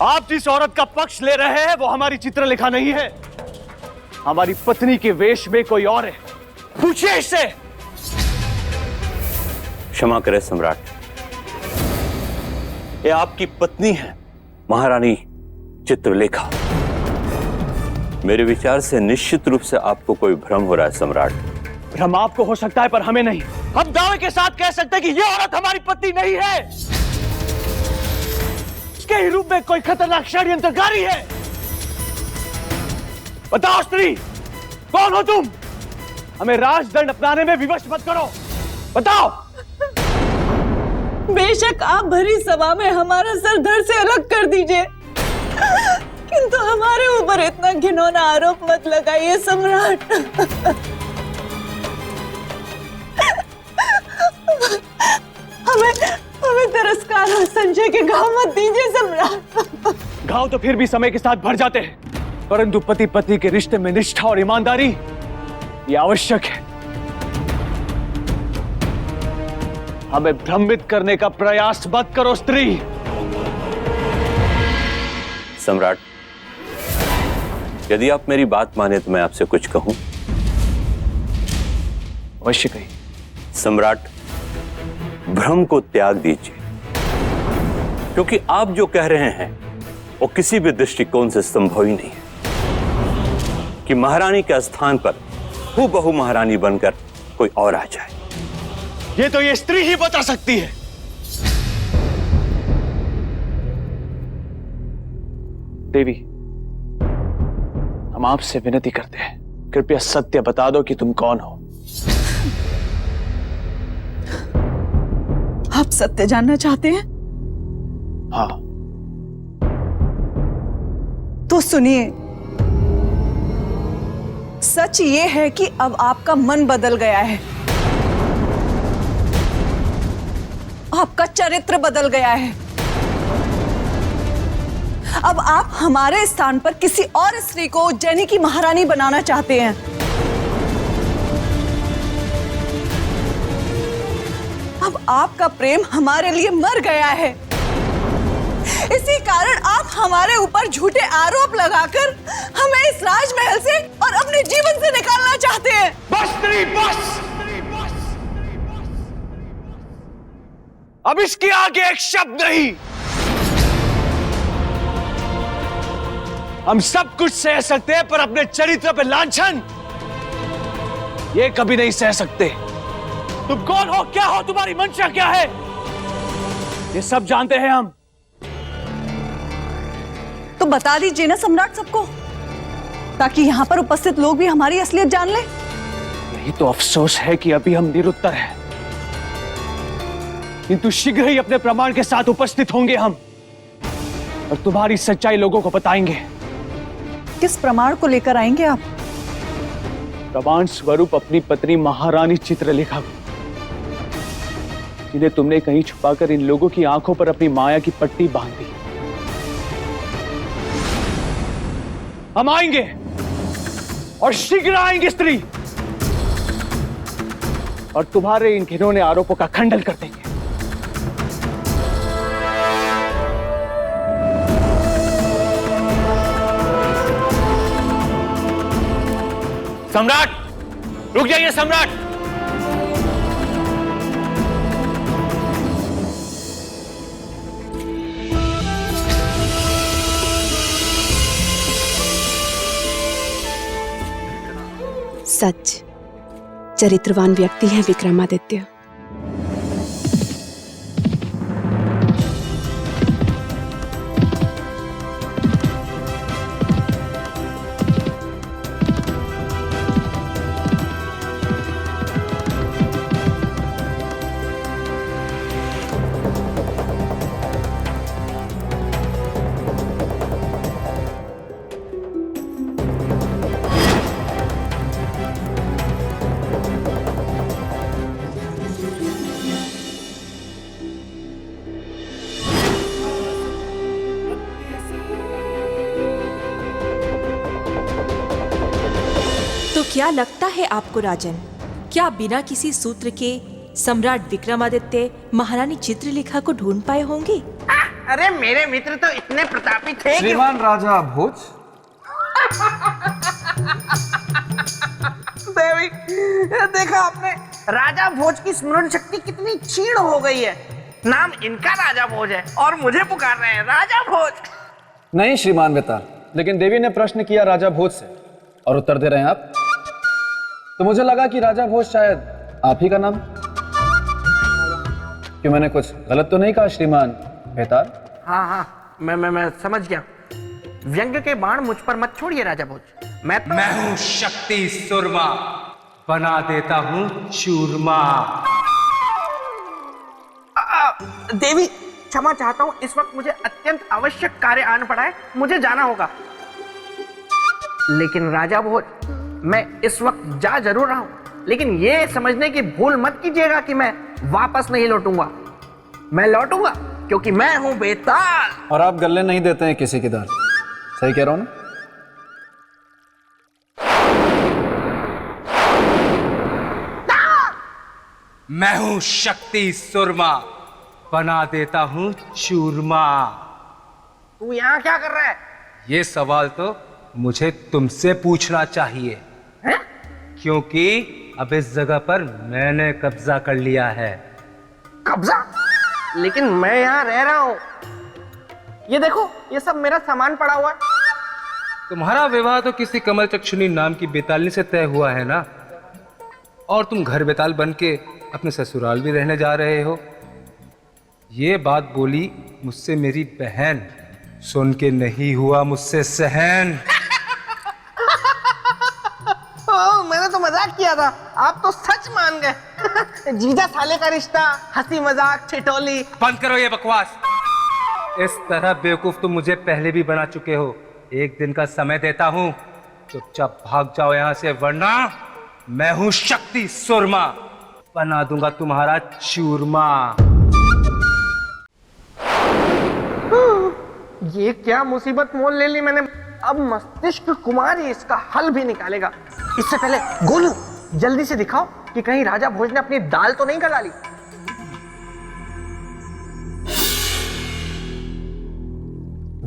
आप जिस औरत का पक्ष ले रहे हैं वो हमारी चित्रलेखा नहीं है। हमारी पत्नी के वेश में कोई और है। पूछिए इससे। क्षमा करें सम्राट, ये आपकी पत्नी है, महारानी चित्रलेखा। मेरे विचार से निश्चित रूप से आपको कोई भ्रम हो रहा है सम्राट। भ्रम आपको हो सकता है पर हमें नहीं। हम दावे के साथ कह सकते हैं कि यह औरत हमारी पत्नी नहीं है। उसके ही रूप में कोई खतरनाक षड्यंत्रकारी है। बताओ स्त्री, कौन हो तुम? हमें राजदंड अपनाने में विवश मत करो। बताओ। बेशक आप भरी सभा में हमारा सर धड़ से अलग कर दीजिए, किंतु हमारे ऊपर इतना घिनौना आरोप मत लगाइए सम्राट। हमें तिरस्कार और संशय के घाव मत दीजिए सम्राट। घाव तो फिर भी समय के साथ भर जाते हैं, परंतु पति पत्नी के रिश्ते में निष्ठा और ईमानदारी ये आवश्यक है। हमें भ्रमित करने का प्रयास मत करो स्त्री। सम्राट, यदि आप मेरी बात माने तो मैं आपसे कुछ कहूं। अवश्य कहिए। सम्राट, भ्रम को त्याग दीजिए, क्योंकि आप जो कह रहे हैं वो किसी भी दृष्टिकोण से संभव ही नहीं है कि महारानी के स्थान पर हूबहू महारानी बनकर कोई और आ जाए। ये स्त्री ही बता सकती है। देवी, हम आपसे विनती करते हैं, कृपया सत्य बता दो कि तुम कौन हो। आप सत्य जानना चाहते हैं? हाँ। तो सुनिए, सच ये है कि अब आपका मन बदल गया है, आपका चरित्र बदल गया है। अब आप हमारे स्थान पर किसी और स्त्री को उज्जैनी की महारानी बनाना चाहते हैं। अब आपका प्रेम हमारे लिए मर गया है। इसी कारण आप हमारे ऊपर झूठे आरोप लगाकर हमें इस राजमहल से और अपने जीवन से निकालना चाहते हैं। बस स्त्री, बस। अब इसके आगे एक शब्द नहीं। हम सब कुछ सह सकते हैं पर अपने चरित्र पे लांछन ये कभी नहीं सह सकते। तुम कौन हो, क्या हो, तुम्हारी मंशा क्या है, ये सब जानते हैं हम। तो बता दीजिए ना सम्राट सबको, ताकि यहां पर उपस्थित लोग भी हमारी असलियत जान लें। यही तो अफसोस है कि अभी हम निरुत्तर हैं, किंतु शीघ्र ही अपने प्रमाण के साथ उपस्थित होंगे हम और तुम्हारी सच्चाई लोगों को बताएंगे। किस प्रमाण को लेकर आएंगे आप? प्रमाण स्वरूप अपनी पत्नी महारानी चित्रलेखा को, जिन्हें तुमने कहीं छुपाकर इन लोगों की आंखों पर अपनी माया की पट्टी बांध दी। हम आएंगे और शीघ्र आएंगे स्त्री, और तुम्हारे इन घिनौने आरोपों का खंडन कर देंगे। सम्राट, रुक जाइए सम्राट। सच, चरित्रवान व्यक्ति हैं विक्रमादित्य। तो क्या लगता है आपको राजन, क्या बिना किसी सूत्र के सम्राट विक्रमादित्य महारानी चित्रलेखा को ढूंढ पाए होंगे? अरे मेरे मित्र तो इतने प्रतापी थे कि श्रीमान राजा भोज। देवी, ये देखा आपने, राजा भोज की स्मरण शक्ति कितनी क्षीण हो गई है। नाम इनका राजा भोज है और मुझे पुकार रहे हैं राजा भोज। नहीं श्रीमान बेताल, लेकिन देवी ने प्रश्न किया राजा भोज से और उत्तर दे रहे हैं आप, तो मुझे लगा कि राजा भोज शायद आप ही का नाम। क्यों, मैंने कुछ गलत तो नहीं कहा श्रीमान बेताल? हाँ हाँ, मैं समझ गया। व्यंग्य के बाण मुझ पर मत छोड़िए राजा भोज। मैं हूँ शक्ति सुरमा, बना देता हूँ चूरमा। देवी क्षमा चाहता हूँ, इस वक्त मुझे अत्यंत आवश्यक कार्य आन पड़ा है, मुझे जाना होगा। लेकिन राजा भोज, मैं इस वक्त जा जरूर रहा हूं, लेकिन ये समझने की भूल मत कीजिएगा कि मैं वापस नहीं लौटूंगा। मैं लौटूंगा क्योंकि मैं हूं बेताल। और आप गले नहीं देते हैं किसी की दाल, सही कह रहा हूं ना? मैं हूँ शक्ति सुरमा, बना देता हूँ चूरमा। तू यहाँ क्या कर रहा है? ये सवाल तो मुझे तुमसे पूछना चाहिए, हैं? क्योंकि अब इस जगह पर मैंने कब्जा कर लिया है। कब्जा? लेकिन मैं यहाँ रह रहा हूँ। ये देखो, ये सब मेरा सामान पड़ा हुआ है। तुम्हारा विवाह तो किसी कमल चक्षुनी नाम की बेतालनी से तय हुआ है ना, और तुम घर बेताल बन के अपने ससुराल भी रहने जा रहे हो। ये बात बोली मुझसे मेरी बहन, सुन के नहीं हुआ मुझसे सहन। मैंने तो मजाक किया था, आप तो सच मान गए। जीजा साले का रिश्ता, हंसी मजाक ठिठोली। बंद करो ये बकवास। इस तरह बेवकूफ तुम मुझे पहले भी बना चुके हो। एक दिन का समय देता हूं, चुपचाप भाग जाओ यहां से, वरना मैं हूं शक्ति सुरमा, बना दूंगा तुम्हारा चूरमा। ये क्या मुसीबत मोल ले ली मैंने। अब मस्तिष्क कुमार ही इसका हल भी निकालेगा। इससे पहले गोलू, जल्दी से दिखाओ कि कहीं राजा भोज ने अपनी दाल तो नहीं गला ली।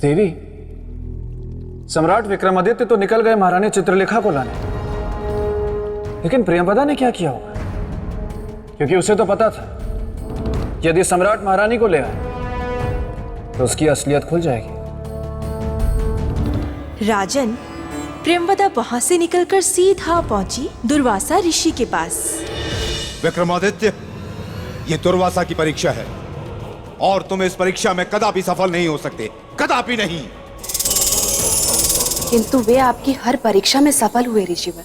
देवी, सम्राट विक्रमादित्य तो निकल गए महारानी चित्रलेखा को लाने, लेकिन प्रियंवदा ने क्या किया होगा? क्योंकि उसे तो पता था कि यदि सम्राट महारानी को ले आए तो उसकी असलियत खुल जाएगी। राजन, प्रियंवदा वहां से निकलकर सीधा पहुंची दुर्वासा ऋषि के पास। विक्रमादित्य, ये दुर्वासा की परीक्षा है और तुम इस परीक्षा में कदापि सफल नहीं हो सकते, कदापि नहीं। किंतु वे आपकी हर परीक्षा में सफल हुए ऋषिवर।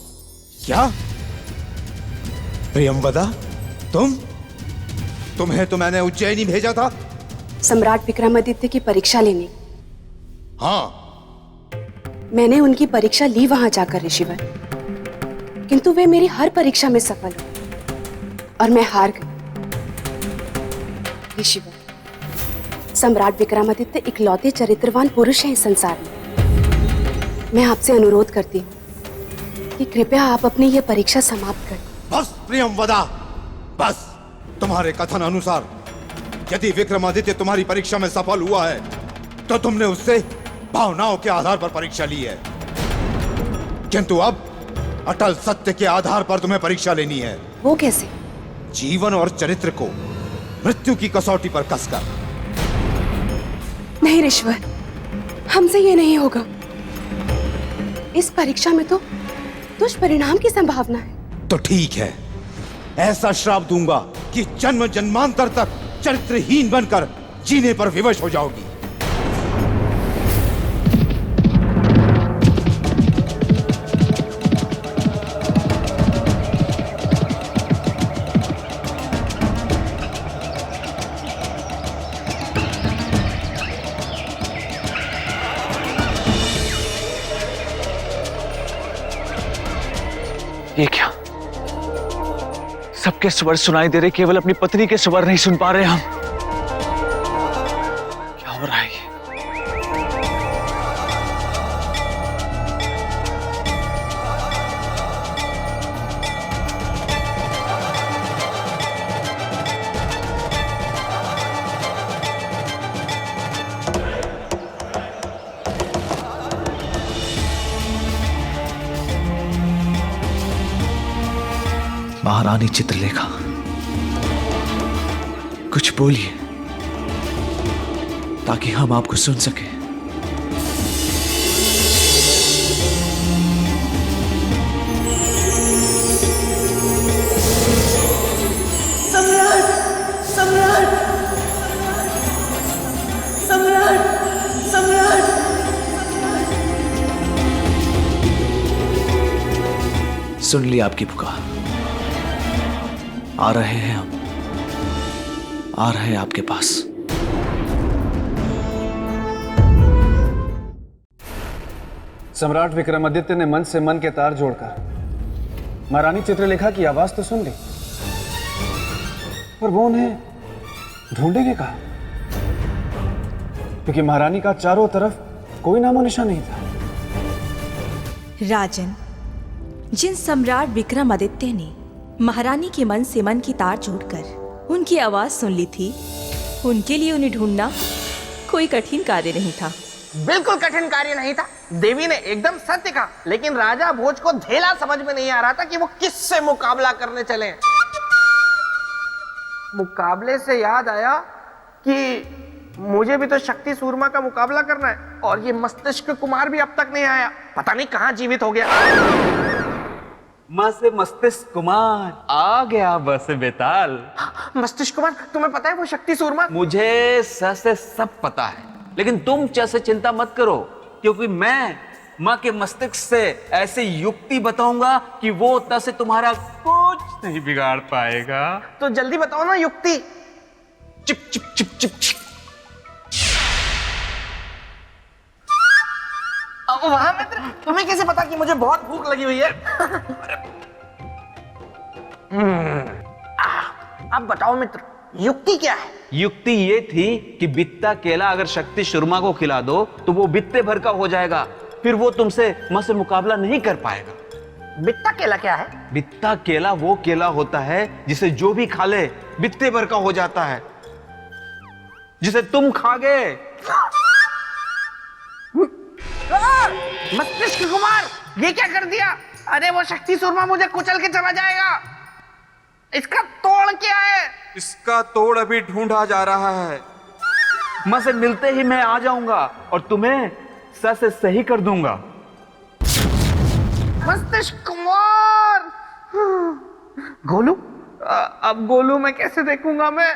क्या? प्रियंवदा, तुम्हें तो मैंने उज्जैनी भेजा था। सम्राट विक्रमादित्य की परीक्षा लेने। हाँ, मैंने उनकी परीक्षा ली वहां जाकर ऋषिवर, किंतु वे मेरी हर परीक्षा में सफल हुए और मैं हार गई। ऋषिवर, सम्राट विक्रमादित्य इकलौते चरित्रवान पुरुष हैं इस संसार में। मैं आपसे अनुरोध करती हूँ कि कृपया आप अपनी यह परीक्षा समाप्त करें। बस प्रियंवदा, बस। तुम्हारे कथन अनुसार यदि विक्रमादित्य तुम्हारी परीक्षा में सफल हुआ है तो तुमने उससे भावनाओं के आधार पर परीक्षा ली है, किंतु अब अटल सत्य के आधार पर तुम्हें परीक्षा लेनी है। वो कैसे? जीवन और चरित्र को मृत्यु की कसौटी पर कसकर। नहीं ऋषिवर, हमसे ये नहीं होगा। इस परीक्षा में तो दुष्परिणाम की संभावना है। तो ठीक है, ऐसा श्राप दूंगा कि जन्म जन्मांतर तक चरित्रहीन बनकर जीने पर विवश हो जाओगी। ये क्या? सबके स्वर सुनाई दे रहे, केवल अपनी पत्नी के स्वर नहीं सुन पा रहे हम। क्या हो रहा है ये? महारानी चित्रलेखा, कुछ बोलिए ताकि हम आपको सुन सके। सम्राट, सम्राट, सम्राट, सम्राट। सुन ली आपकी पुकार। आ रहे हैं हम, आ रहे हैं आपके पास। सम्राट विक्रमादित्य ने मन से मन के तार जोड़कर महारानी चित्रलेखा की आवाज तो सुन ली, पर वो उन्हें ढूंढेंगे कहाँ? क्योंकि महारानी का चारों तरफ कोई नामो निशान नहीं था। राजन, जिन सम्राट विक्रमादित्य ने महारानी के मन से मन की तार जोड़कर उनकी आवाज सुन ली थी, उनके लिए उन्हें ढूंढना कोई कठिन कार्य नहीं था। बिल्कुल कठिन कार्य नहीं था। देवी ने एकदम सत्य कहा, लेकिन राजा भोज को धेला समझ में नहीं आ रहा था कि वो किससे मुकाबला करने चले। मुकाबले से याद आया कि मुझे भी तो शक्ति सूरमा का मुकाबला करना है, और ये मस्तिष्क कुमार भी अब तक नहीं आया। पता नहीं कहां जीवित हो गया। माँ से मस्तिष्क कुमार आ गया बस बेताल। मस्तिष्क कुमार, तुम्हें पता है वो शक्ति सूरमा? मुझे स से सब पता है, लेकिन तुम च से चिंता मत करो, क्योंकि मैं माँ के मस्तिष्क से ऐसी युक्ति बताऊंगा कि वो त से तुम्हारा कुछ नहीं बिगाड़ पाएगा। तो जल्दी बताओ ना युक्ति। Chip chip chip chip chip. वहां मित्र, तुम्हें कैसे पता कि मुझे बहुत भूख लगी हुई है? अब बताओ मित्र, युक्ति क्या है? युक्ति ये थी कि बित्ता केला अगर शक्ति सुरमा को खिला दो तो वो बित्ते भर का हो जाएगा, फिर वो तुमसे मां से मुकाबला नहीं कर पाएगा। बित्ता केला क्या है? बित्ता केला वो केला होता है जिसे जो भी खा ले बित्ते भर का हो जाता है, जिसे तुम खा गए। मस्तिष्क कुमार, ये क्या कर दिया? अरे वो शक्ति सूरमा मुझे कुचल के चला जाएगा। इसका तोड़ क्या है? इसका तोड़ अभी ढूंढा जा रहा है। मां से मिलते ही मैं आ जाऊंगा और तुम्हें स से सही कर दूंगा। मस्तिष्क कुमार। गोलू, अब गोलू मैं कैसे देखूंगा मैं?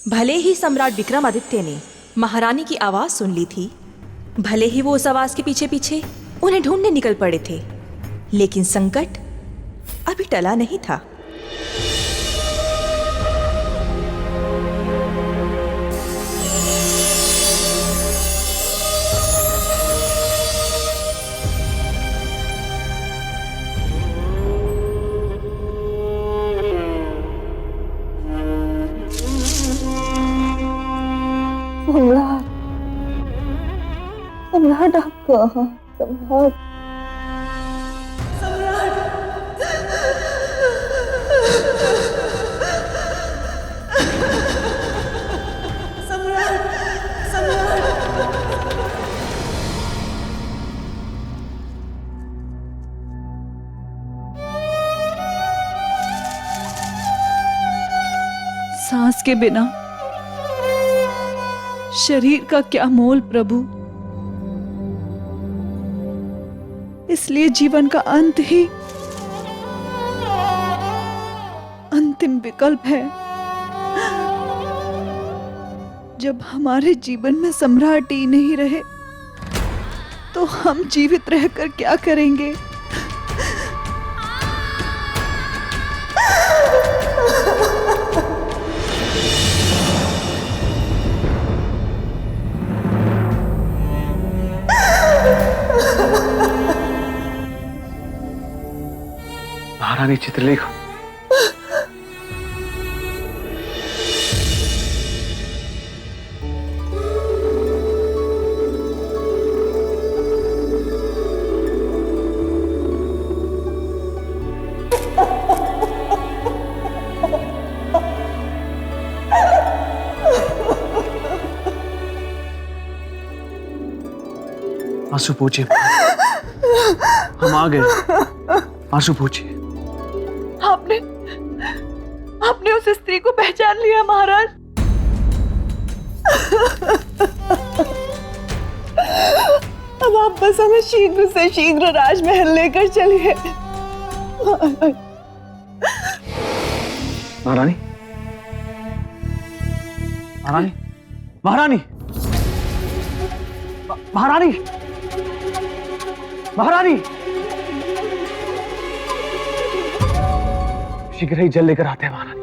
भले ही सम्राट विक्रमादित्य ने महारानी की आवाज सुन ली थी, भले ही वो उस आवाज के पीछे पीछे उन्हें ढूंढने निकल पड़े थे, लेकिन संकट अभी टला नहीं था। सम्राट, सम्राट आप कहाँ? सम्राट, सम्राट, सम्राट, सांस के बिना शरीर का क्या मोल प्रभु, इसलिए जीवन का अंत ही अंतिम विकल्प है। जब हमारे जीवन में सम्राट ही नहीं रहे तो हम जीवित रहकर क्या करेंगे? महारानी चित्रलेखा, आंसू पूछिए। हम आ गए। आंसू पूछिए। आपने उस स्त्री को पहचान लिया महाराज? अब आप बस हमें शीघ्र से शीघ्र राजमहल लेकर चलिए। महारानी, महारानी, महारानी, महारानी, महारानी, शीघ्र ही जल लेकर आते हैं महारानी।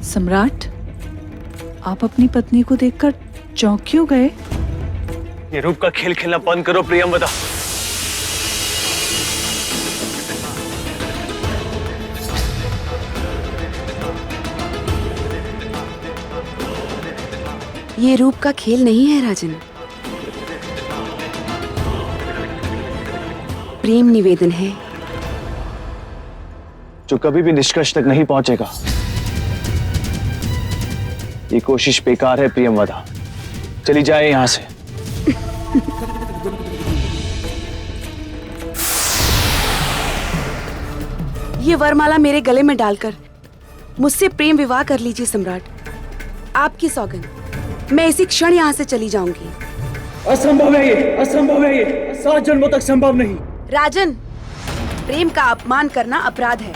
सम्राट, आप अपनी पत्नी को देखकर चौंक क्यों गए? ये रूप का खेल खेलना बंद करो प्रियंवदा। ये रूप का खेल नहीं है राजन, प्रेम निवेदन है जो कभी भी निष्कर्ष तक नहीं पहुंचेगा। ये कोशिश बेकार है प्रियंवदा, चली जाए यहां से। ये वरमाला मेरे गले में डालकर मुझसे प्रेम विवाह कर लीजिए सम्राट। आपकी सौगंध, मैं इसी क्षण यहां से चली जाऊंगी। असंभव है ये, असंभव है ये, 7 जन्मों तक संभव नहीं। राजन, प्रेम का अपमान करना अपराध है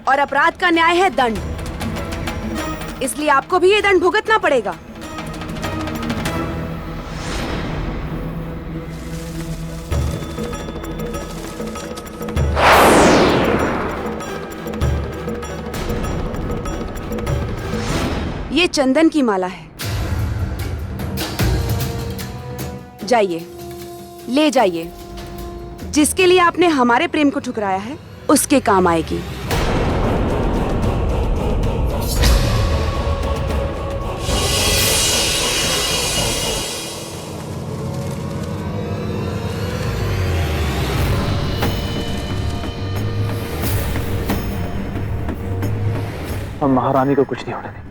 और अपराध का न्याय है दंड, इसलिए आपको भी ये दंड भुगतना पड़ेगा। ये चंदन की माला है, जाइए, ले जाइए। जिसके लिए आपने हमारे प्रेम को ठुकराया है, उसके काम आएगी। हम महारानी को कुछ नहीं होने देंगे।